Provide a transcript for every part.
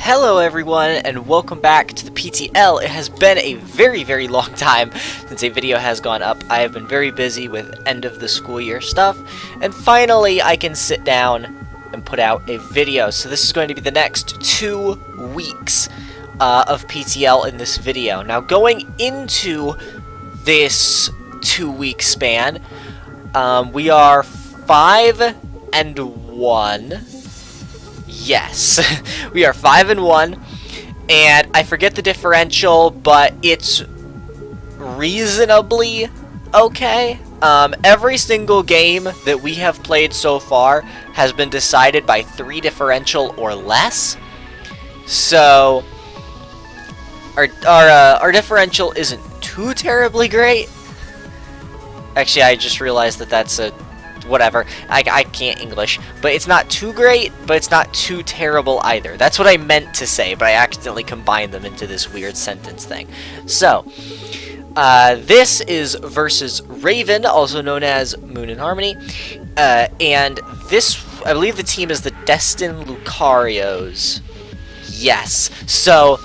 Hello everyone and welcome back to the PTL. It has been a very long time since a video has gone up. I have been very busy with end of the school year stuff, and finally I can sit down and put out a video. So this is going to be the next 2 weeks of PTL in this video. Now going into this 2-week span, we are 5-1. Yes, we are 5-1, and I forget the differential, but it's reasonably okay. Every single game that we have played so far has been decided by 3 differential or less. So our differential isn't too terribly great. Actually, I just realized that that's a whatever. I can't English, but it's not too great, but it's not too terrible either. That's what I meant to say, but I accidentally combined them into this weird sentence thing. So, this is versus Raven, also known as Moon and Harmony, and this, I believe the team is the Destined Lucarios. Yes. So,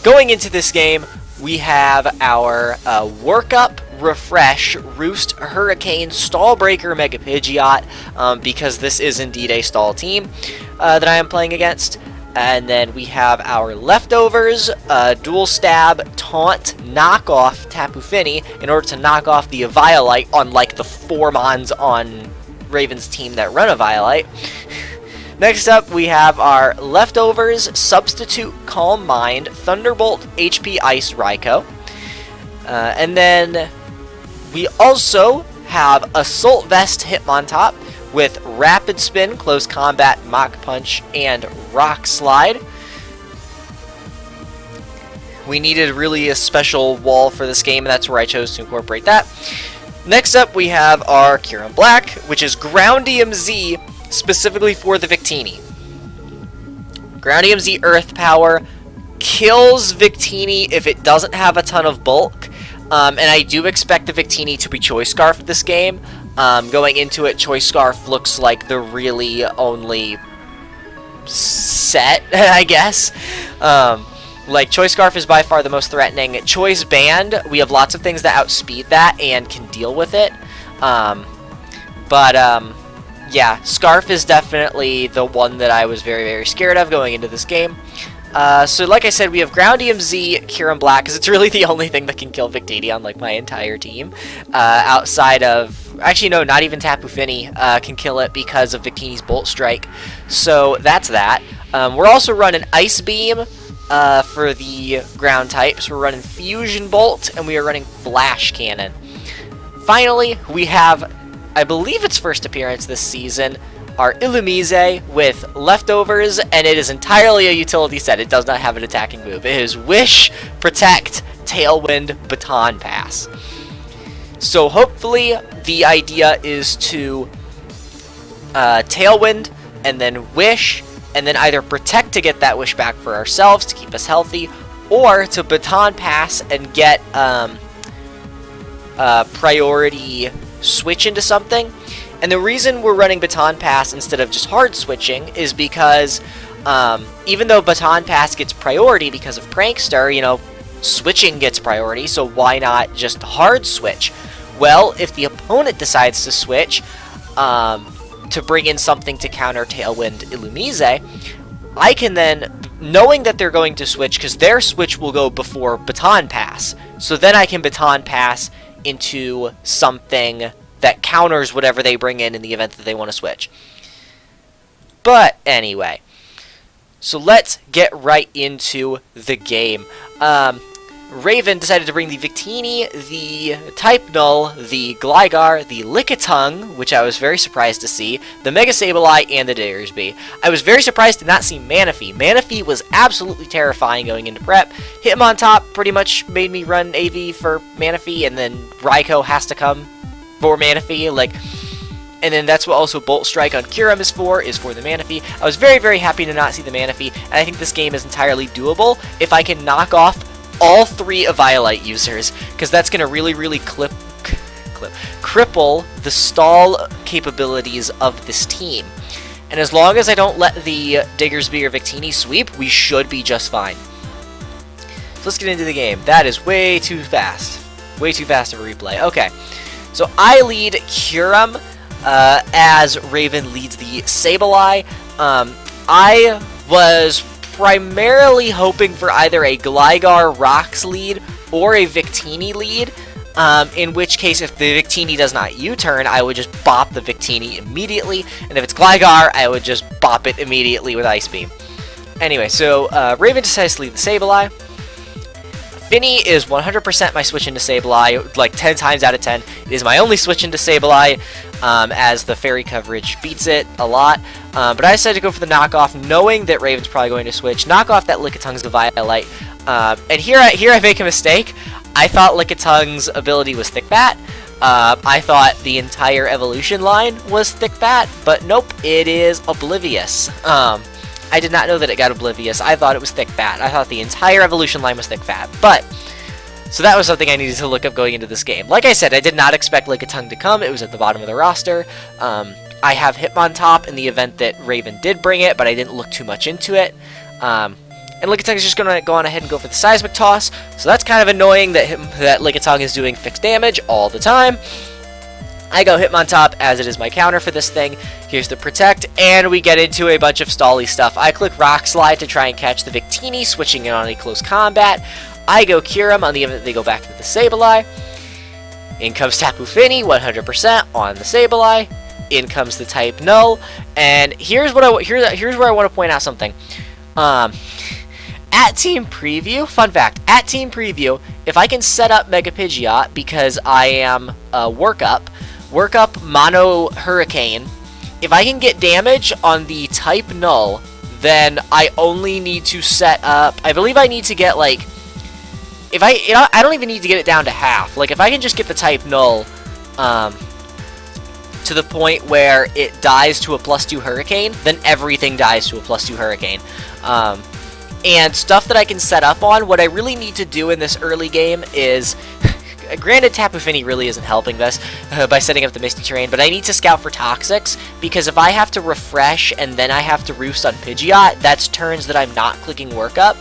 going into this game, we have our Workup, Refresh, Roost, Hurricane, Stallbreaker, Mega Pidgeot, because this is indeed a stall team that I am playing against. And then we have our leftovers, Dual Stab, Taunt, Knockoff, Tapu Fini, in order to knock off the Eviolite, unlike the 4 Mons on Raven's team that run Eviolite. Next up, we have our leftovers, Substitute, Calm Mind, Thunderbolt, HP Ice, Raikou. And then we also have Assault Vest, Hitmontop, with Rapid Spin, Close Combat, Mach Punch, and Rock Slide. We needed really a special wall for this game, and that's where I chose to incorporate that. Next up, we have our Kyurem Black, which is Ground EMZ, specifically for the Victini. Ground EMZ Earth Power kills Victini if it doesn't have a ton of bulk, and I do expect the Victini to be Choice Scarf this game. Going into it, Choice Scarf looks like the really only set, I guess. Like, Choice Scarf is by far the most threatening. Choice Band, we have lots of things that outspeed that and can deal with it. Yeah, Scarf is definitely the one that I was very scared of going into this game. So like I said, we have Ground EMZ, Kyurem Black, because it's really the only thing that can kill Victini on like my entire team. Outside of, actually no, not even Tapu Fini can kill it because of Victini's Bolt Strike. So that's that. We're also running Ice Beam for the ground types. We're running Fusion Bolt, and we are running Flash Cannon. Finally, we have, I believe its first appearance this season, our Illumise with leftovers, and it is entirely a utility set. It does not have an attacking move. It is Wish, Protect, Tailwind, Baton Pass. So hopefully the idea is to Tailwind, and then Wish, and then either Protect to get that Wish back for ourselves to keep us healthy, or to Baton Pass and get priority switch into something. And the reason we're running Baton Pass instead of just hard switching is because even though Baton Pass gets priority because of Prankster, you know, switching gets priority, so why not just hard switch? Well, if the opponent decides to switch to bring in something to counter Tailwind Illumise, I can then, knowing that they're going to switch, because their switch will go before Baton Pass, so then I can Baton Pass into something that counters whatever they bring in the event that they want to switch. But anyway, so let's get right into the game. Raven decided to bring the Victini, the Type Null, the Gligar, the Lickitung, which I was very surprised to see, the Mega Sableye, and the Diggersby. I was very surprised to not see Manaphy. Manaphy was absolutely terrifying going into prep. Hitmontop pretty much made me run AV for Manaphy, and then Raikou has to come for Manaphy, and then that's what also Bolt Strike on Kyurem is for the Manaphy. I was very happy to not see the Manaphy, and I think this game is entirely doable if I can knock off all 3 Eviolite users, because that's going to really cripple the stall capabilities of this team. And as long as I don't let the Diggersby or Victini sweep, we should be just fine. So let's get into the game. That is way too fast. Way too fast of a replay. Okay. So I lead Curum as Raven leads the Sableye. I was primarily hoping for either a Gligar Rocks lead or a Victini lead. In which case, if the Victini does not U-turn, I would just bop the Victini immediately. And if it's Gligar, I would just bop it immediately with Ice Beam. Anyway, so Raven decides to lead the Sableye. Finny is 100% my switch into Sableye, like 10 times out of 10. It is my only switch into Sableye, as the fairy coverage beats it a lot. But I decided to go for the knockoff, knowing that Raven's probably going to switch. Knock off that Lickitung's Violite. And here I make a mistake. I thought Lickitung's ability was Thick Bat. I thought the entire evolution line was Thick Bat, but nope, it is Oblivious. I did not know that it got Oblivious. I thought it was Thick Bat. I thought the entire evolution line was Thick Bat. But, so that was something I needed to look up going into this game. Like I said, I did not expect Lickitung to come. It was at the bottom of the roster. I have Hitmontop in the event that Raven did bring it, but I didn't look too much into it. And Lickitung is just going to go on ahead and go for the Seismic Toss. So that's kind of annoying that Lickitung is doing fixed damage all the time. I go Hitmontop as it is my counter for this thing. Here's the Protect, and we get into a bunch of stally stuff. I click Rock Slide to try and catch the Victini, switching it on a close combat. I go Curum on the event that they go back into the Sableye. In comes Tapu Fini, 100% on the Sableye. In comes the type Null, and here's where I want to point out something. At Team Preview, fun fact, at Team Preview, if I can set up Mega Pidgeot because I am Work Up Mono Hurricane, if I can get damage on the type Null, then I only need to set up, I believe I need to get like, I don't even need to get it down to half. Like if I can just get the type Null to the point where it dies to a +2 Hurricane, then everything dies to a +2 Hurricane. And stuff that I can set up on, what I really need to do in this early game is, granted Tapu Fini really isn't helping this by setting up the Misty Terrain, but I need to scout for Toxics, because if I have to refresh and then I have to roost on Pidgeot, that's turns that I'm not clicking Work Up.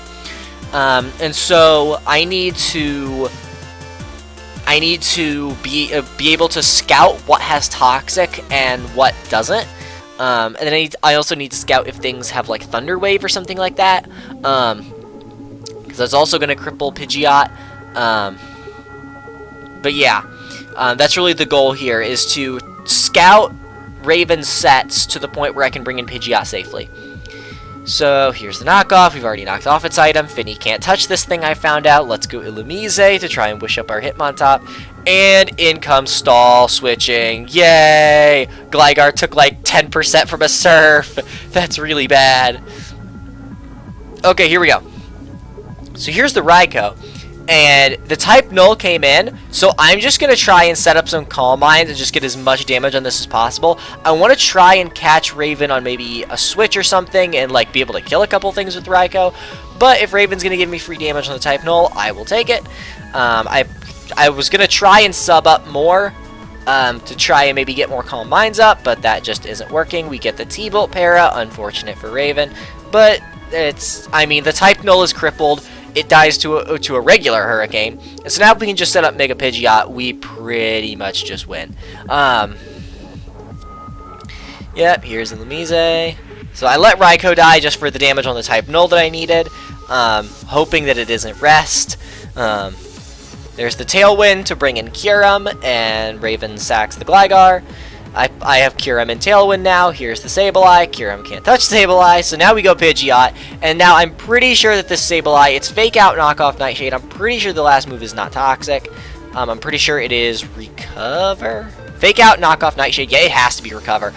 And so I need to be able to scout what has Toxic and what doesn't. And then I also need to scout if things have like Thunder Wave or something like that, because that's also going to cripple Pidgeot. But yeah, that's really the goal here, is to scout Raven's sets to the point where I can bring in Pidgeot safely. So here's the knockoff. We've already knocked off its item. Finny can't touch this thing, I found out. Let's go Illumise to try and wish up our Hitmontop. And in comes Stall switching. Yay! Gligar took like 10% from a Surf. That's really bad. Okay, here we go. So here's the Raikou. And the type Null came in, so I'm just going to try and set up some Calm Minds and just get as much damage on this as possible. I want to try and catch Raven on maybe a switch or something and like be able to kill a couple things with Raikou. But if Raven's going to give me free damage on the type Null, I will take it. I was going to try and sub up more to try and maybe get more Calm Minds up, but that just isn't working. We get the T-Bolt Para, unfortunate for Raven. But the type Null is crippled. It dies to a regular Hurricane. And so now if we can just set up Mega Pidgeot, we pretty much just win. Yep, here's Illumise. So I let Raikou die just for the damage on the type Null that I needed, hoping that it isn't Rest. There's the Tailwind to bring in Curum, and Raven sacks the Gligar. I have Curum and Tailwind now. Here's the Sableye. Curum can't touch Sableye, so now we go Pidgeot. And now I'm pretty sure that this Sableye, it's Fake Out, Knockoff, Nightshade. I'm pretty sure the last move is not Toxic. I'm pretty sure it is Recover. Fake Out, Knockoff, Nightshade. Yeah, it has to be Recover.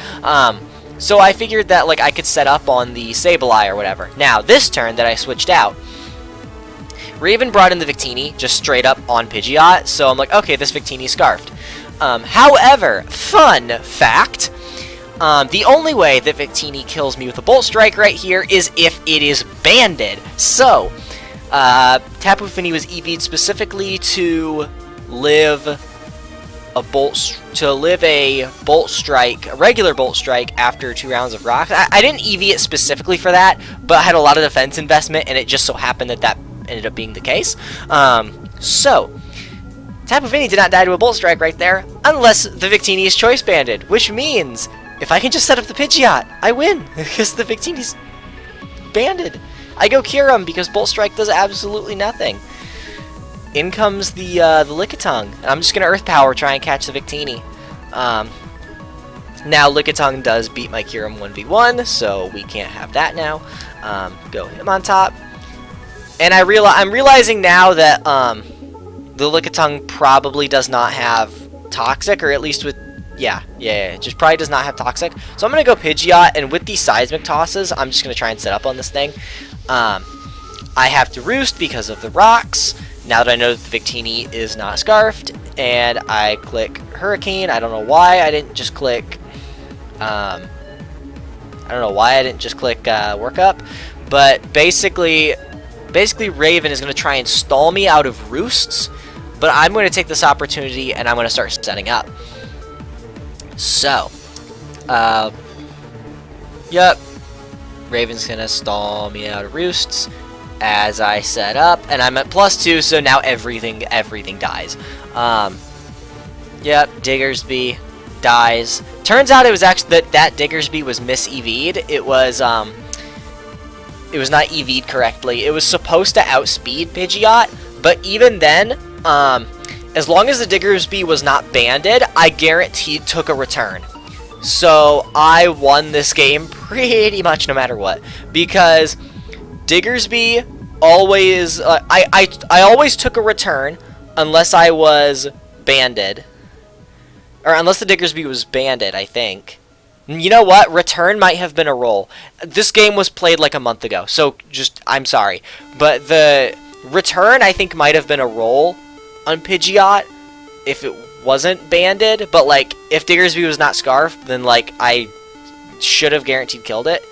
So I figured that like I could set up on the Sableye or whatever. Now, this turn that I switched out, Raven brought in the Victini just straight up on Pidgeot, so I'm like, okay, this Victini scarfed. However, fun fact, the only way that Victini kills me with a Bolt Strike right here is if it is banded. So, Tapu Fini was EV'd specifically to live a bolt strike, a regular bolt strike after 2 rounds of rocks. I didn't EV it specifically for that, but I had a lot of defense investment, and it just so happened that ended up being the case. So Tapu Fini did not die to a bolt strike right there, unless the Victini is choice banded, which means if I can just set up the Pidgeot, I win, because the Victini's banded. I go Kyurem because bolt strike does absolutely nothing. In comes the Lickitung, and I'm just gonna Earth Power, try and catch the Victini. Now Lickitung does beat my Kyurem 1v1, so we can't have that now. Go him on top, and I'm realizing now that the Lickitung probably does not have Toxic, or at least with just probably does not have Toxic. So I'm gonna go Pidgeot, and with these Seismic tosses, I'm just gonna try and set up on this thing. I have to Roost because of the rocks. Now that I know that the Victini is not Scarfed, and I click Hurricane. I don't know why I didn't just click. Work Up, but basically Raven is going to try and stall me out of roosts. But I'm going to take this opportunity and I'm going to start setting up. So, yep, Raven's going to stall me out of roosts as I set up, and I'm at +2, so now everything dies. Yep, Diggersby dies. Turns out it was actually that Diggersby was mis-EV'd. It was not EV'd correctly. It was supposed to outspeed Pidgeot, but even then, as long as the Diggersby was not banded, I guaranteed took a return. So I won this game pretty much no matter what, because Diggersby always, I always took a return unless I was banded. Or unless the Diggersby was banded, I think. You know what? Return might have been a roll. This game was played like a month ago, so I'm sorry. But the return, I think, might have been a roll on Pidgeot if it wasn't banded. But, like, if Diggersby was not Scarfed, then, like, I should have guaranteed killed it.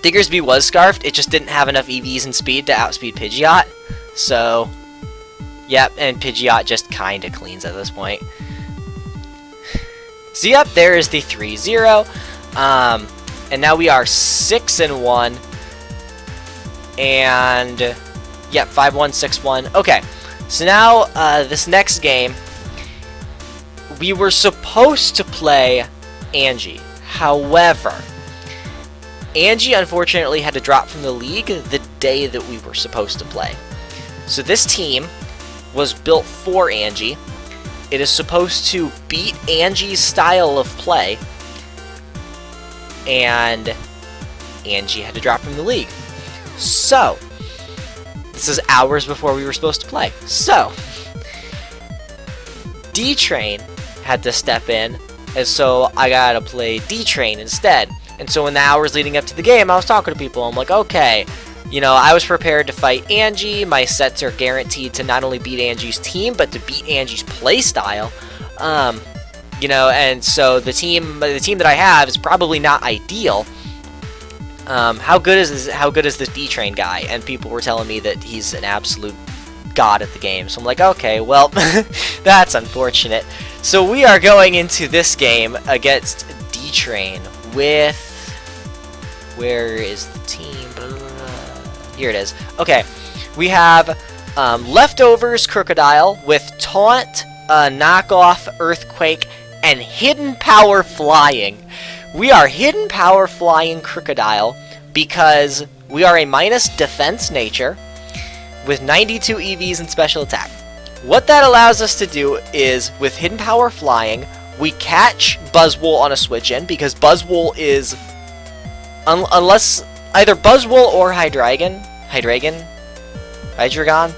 Diggersby was Scarfed, it just didn't have enough EVs and speed to outspeed Pidgeot. So, yep, and Pidgeot just kinda cleans at this point. So yep, there is the 3-0. And now we are 6-1. And yep, 5-1, 6-1. Okay. So now this next game, we were supposed to play Angie. However, Angie unfortunately had to drop from the league the day that we were supposed to play. So this team was built for Angie. It is supposed to beat Angie's style of play, and Angie had to drop from the league. So, this is hours before we were supposed to play. So, Deetrain had to step in, and so I gotta play Deetrain instead. And so in the hours leading up to the game, I was talking to people. I'm like, okay, you know, I was prepared to fight Angie. My sets are guaranteed to not only beat Angie's team, but to beat Angie's playstyle. You know, and so the team that I have is probably not ideal. How good is this Deetrain guy? And people were telling me that he's an absolute god at the game. So I'm like, okay, well, that's unfortunate. So we are going into this game against Deetrain with, where is the team? Here it is. Okay, we have Leftovers Crocodile with Taunt, Knockoff, Earthquake, and Hidden Power Flying. We are Hidden Power Flying Crocodile because we are a minus defense nature with 92 EVs and special attack. What that allows us to do is, with Hidden Power Flying, we catch Buzzwole on a switch in, because Buzzwole is, unless either Buzzwole or Hydreigon,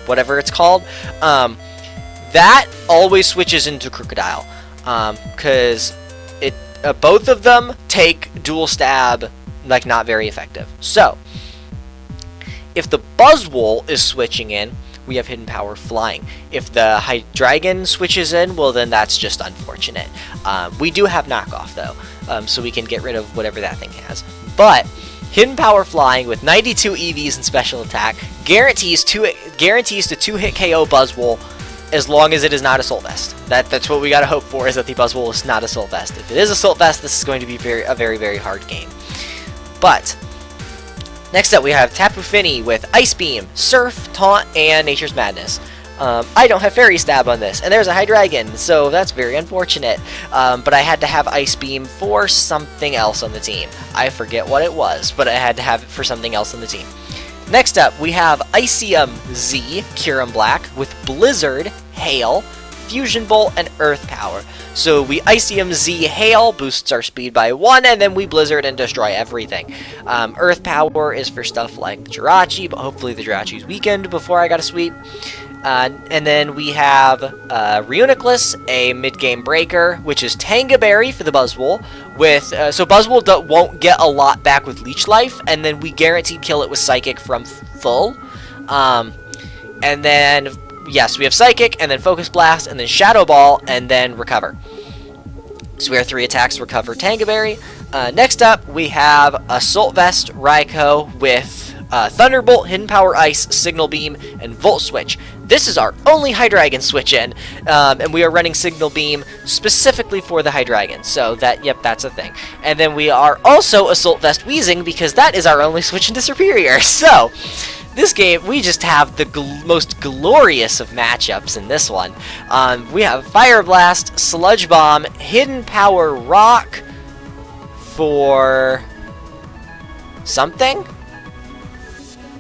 whatever it's called, that always switches into Crocodile, because both of them take dual stab, like, not very effective. So, if the Buzzwole is switching in, we have Hidden Power Flying. If the Hydreigon switches in, well, then that's just unfortunate. We do have Knockoff, though, so we can get rid of whatever that thing has. But Hidden Power Flying with 92 EVs and special attack guarantees to 2-hit KO Buzzwole as long as it is not Assault Vest. That's what we gotta hope for, is that the Buzzwole is not Assault Vest. If it is Assault Vest, this is going to be a very, very hard game. But next up we have Tapu Fini with Ice Beam, Surf, Taunt, and Nature's Madness. I don't have Fairy Stab on this, and there's a Hydreigon, so that's very unfortunate. But I had to have Ice Beam for something else on the team. I forget what it was, but I had to have it for something else on the team. Next up, we have Icium Z, Kyurem Black, with Blizzard, Hail, Fusion Bolt, and Earth Power. So we Icium Z Hail, boosts our speed by 1, and then we Blizzard and destroy everything. Earth Power is for stuff like the Jirachi, but hopefully the Jirachi's weakened before I got a sweep. And then we have Reuniclus, a mid-game breaker, which is Tanga Berry for the Buzzwole. So Buzzwole won't get a lot back with Leech Life, and then we guaranteed kill it with Psychic from full. And then, yes, we have Psychic, and then Focus Blast, and then Shadow Ball, and then Recover. So we have 3 attacks to recover Tanga Berry. Next up, we have Assault Vest Raikou with Thunderbolt, Hidden Power Ice, Signal Beam, and Volt Switch. This is our only Hydreigon switch-in, and we are running Signal Beam specifically for the Hydreigon, so that's a thing. And then we are also Assault Vest Weezing, because that is our only switch into Superior. So, this game, we just have the most glorious of matchups in this one. We have Fire Blast, Sludge Bomb, Hidden Power Rock for something?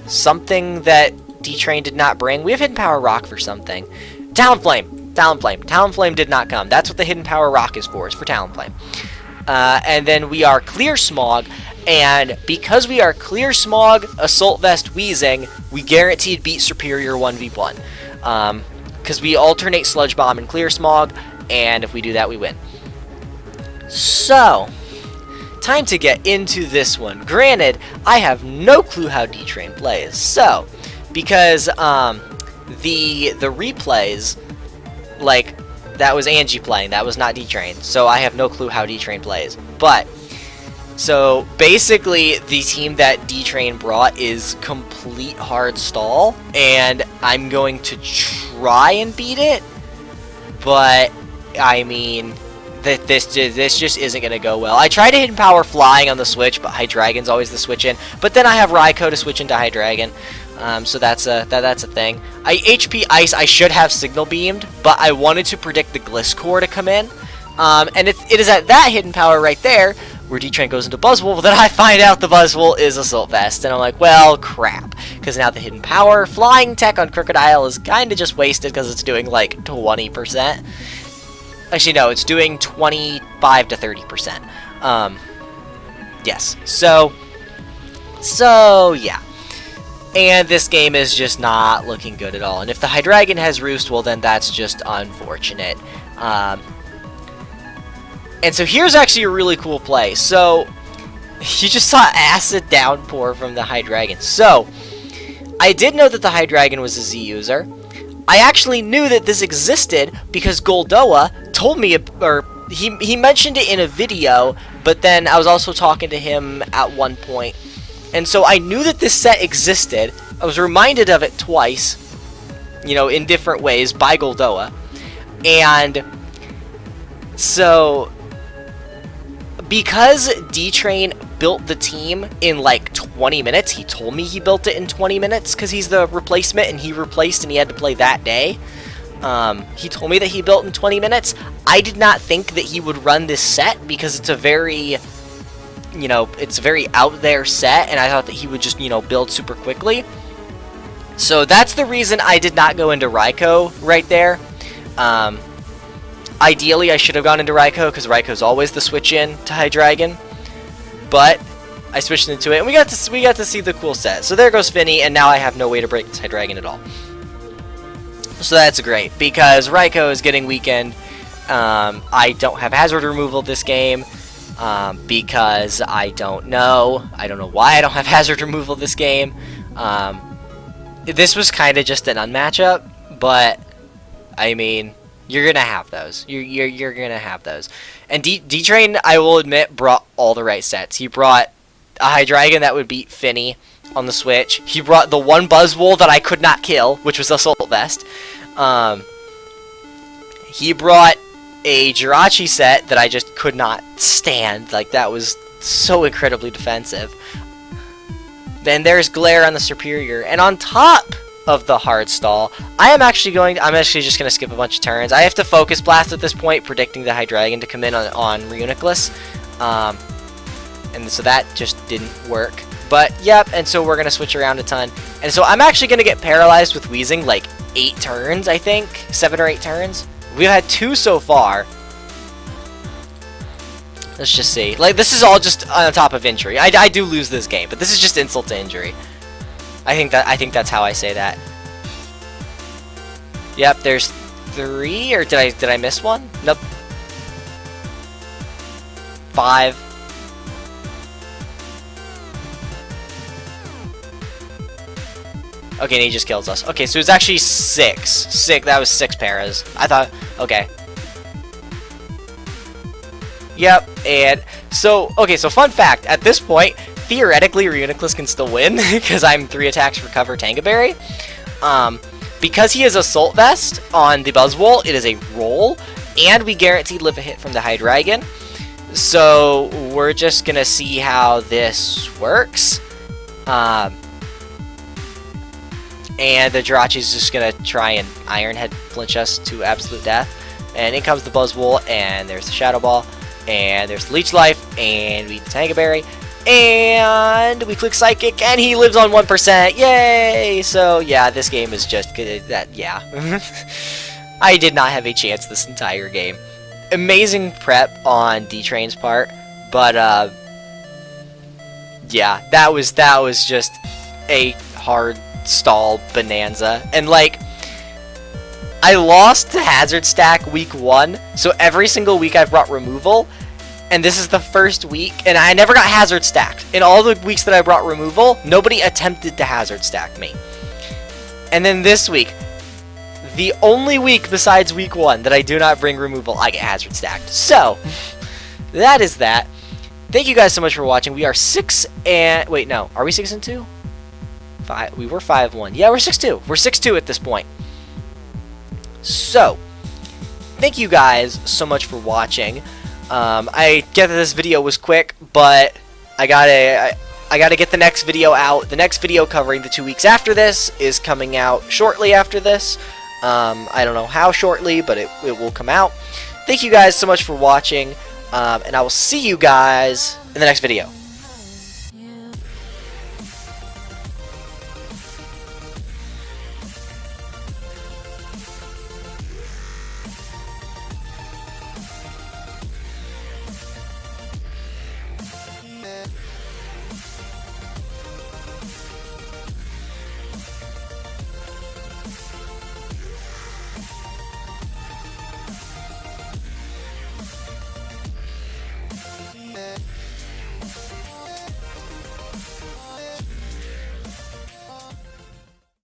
Something that Deetrain did not bring. We have Hidden Power Rock for something. Talonflame. Talonflame did not come. That's what the Hidden Power Rock is for Talonflame. And then we are Clear Smog, and because we are Clear Smog, Assault Vest Weezing, we guaranteed beat Superior 1v1. Because we alternate Sludge Bomb and Clear Smog, and if we do that, we win. So, time to get into this one. Granted, I have no clue how Deetrain plays. So, because the replays, like, that was Angie playing, that was not Deetrain. So I have no clue how Deetrain plays. But, so basically the team that Deetrain brought is complete hard stall, and I'm going to try and beat it. But, I mean, this just isn't going to go well. I tried to Hidden Power Flying on the switch, but Hydreigon's always the switch in. But then I have Raikou to switch into Hydreigon. So that's a thing. HP Ice, I should have Signal Beamed, but I wanted to predict the Gliscor to come in. And it is at that Hidden Power right there where Deetrain goes into Buzzwole that I find out the Buzzwole is Assault Vest. And I'm like, well, crap. Because now the Hidden Power Flying Tech on Crocodile is kind of just wasted because it's doing like 20%. Actually, no, it's doing 25 to 30%. Yes. So, yeah. And this game is just not looking good at all. And if the Hydreigon has Roost, well, then that's just unfortunate. And so here's actually a really cool play. So, you just saw Acid Downpour from the Hydreigon. So, I did know that the Hydreigon was a Z user. I actually knew that this existed because Goldoa told me, or he mentioned it in a video, but then I was also talking to him at one point. And so I knew that this set existed. I was reminded of it twice, you know, in different ways by Goldoa. And so, because Deetrain built the team in like 20 minutes, he told me he built it in 20 minutes because he's the replacement and he replaced and he had to play that day. He told me that he built in 20 minutes. I did not think that he would run this set because it's a very, you know, it's a very out there set, and I thought that he would just, you know, build super quickly. So that's the reason I did not go into Raikou right there. Ideally, I should have gone into Raikou because Raikou's always the switch in to Hydreigon, but I switched into it, and we got to see the cool set. So there goes Finny, and now I have no way to break this Hydreigon at all. So that's great because Raikou is getting weakened. I don't have hazard removal this game. Because I don't know why I don't have hazard removal this game. This was kind of just an unmatchup, but I mean, you're gonna have those. You're gonna have those. And Deetrain, I will admit, brought all the right sets. He brought a Hydreigon that would beat Finny on the Switch. He brought the one Buzzwole that I could not kill, which was Assault Vest. he brought a Jirachi set that I just could not stand. Like, that was so incredibly defensive. Then there's Glare on the Superior, and on top of the hard stall, I'm actually just going to skip a bunch of turns. I have to Focus Blast at this point, predicting the Hydreigon to come in on Reuniclus. And so that just didn't work. But, yep, and so we're going to switch around a ton. And so I'm actually going to get paralyzed with Weezing like 8 turns, I think. 7 or 8 turns. We've had 2 so far. Let's just see. Like, this is all just on top of injury. I do lose this game, but this is just insult to injury. I think that's how I say that. Yep, there's 3, or did I miss one? Nope. 5. Okay, and he just kills us. Okay, so it's actually 6. That was 6 paras. I thought, okay. Yep, and so, okay, so fun fact, at this point, theoretically, Reuniclus can still win, because I'm 3 attacks for cover Tangaberry. Because he has Assault Vest on the Buzzwole, it is a roll, and we guaranteed live a hit from the Hydreigon. So, we're just gonna see how this works. And the Jirachi's just gonna try and Iron Head flinch us to absolute death. And in comes the Buzzwole, and there's the Shadow Ball. And there's the Leech Life, and we Tangaberry, and we click Psychic, and he lives on 1%. Yay! So yeah, this game is just that. Yeah, I did not have a chance this entire game. Amazing prep on Deetrain's part, but yeah, that was just a hard stall bonanza, and like. I lost to Hazard Stack week 1, so every single week I've brought removal, and this is the first week, and I never got Hazard Stacked. In all the weeks that I brought removal, nobody attempted to Hazard Stack me. And then this week, the only week besides week 1 that I do not bring removal, I get Hazard Stacked. So, that is that. Thank you guys so much for watching. We are 6 and... Wait, no. Are we 6 and 2? 5. We were 5-1. Yeah, we're 6-2. We're 6-2 at this point. So, thank you guys so much for watching. I get that this video was quick, but I gotta get the next video out. The next video covering the 2 weeks after this is coming out shortly after this. I don't know how shortly, but it will come out. Thank you guys so much for watching, and I will see you guys in the next video.